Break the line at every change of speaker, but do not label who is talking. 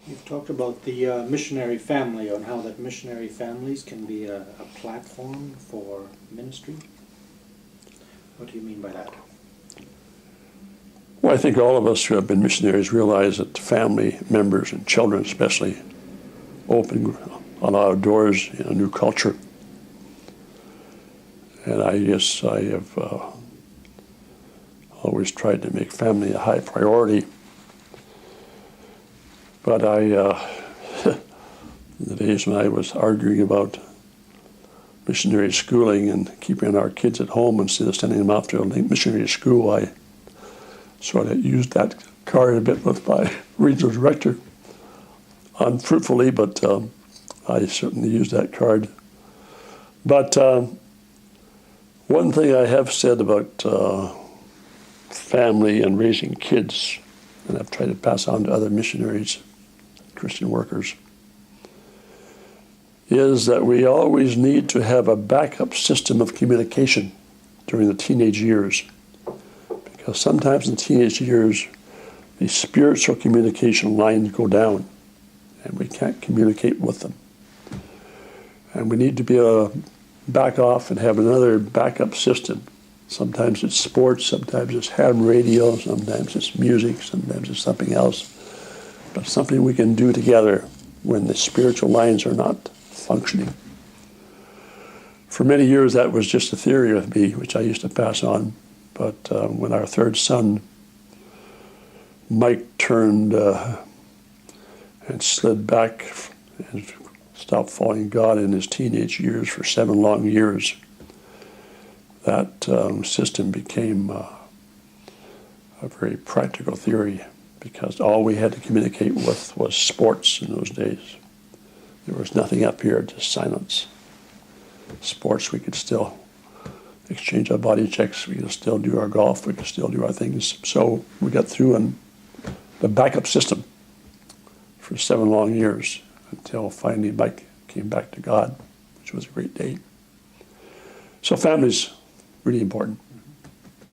You've talked about the missionary family, and how that missionary families can be a platform for ministry. What do you mean by that?
Well, I think all of us who have been missionaries realize that family members and children especially open a lot of doors in a new culture. And I guess I have always tried to make family a high priority. But in the days when I was arguing about missionary schooling and keeping our kids at home instead of sending them off to a missionary school, I sort of used that card a bit with my regional director. Unfruitfully, but I certainly used that card. But one thing I have said about family and raising kids, and I've tried to pass on to other missionaries, Christian workers, is that we always need to have a backup system of communication during the teenage years. Because sometimes in the teenage years, the spiritual communication lines go down, and we can't communicate with them. And we need to be able to back off and have another backup system. Sometimes it's sports, sometimes it's ham radio, sometimes it's music, sometimes it's something else. But something we can do together when the spiritual lines are not functioning. For many years that was just a theory with me, which I used to pass on. But when our third son, Mike, turned and slid back and stopped following God in his teenage years for 7 long years, that system became a very practical theory, because all we had to communicate with was sports in those days. There was nothing up here, just silence. Sports, we could still exchange our body checks, we could still do our golf, we could still do our things. So we got through in the backup system for 7 long years, until finally Mike came back to God, which was a great day. So family's really important.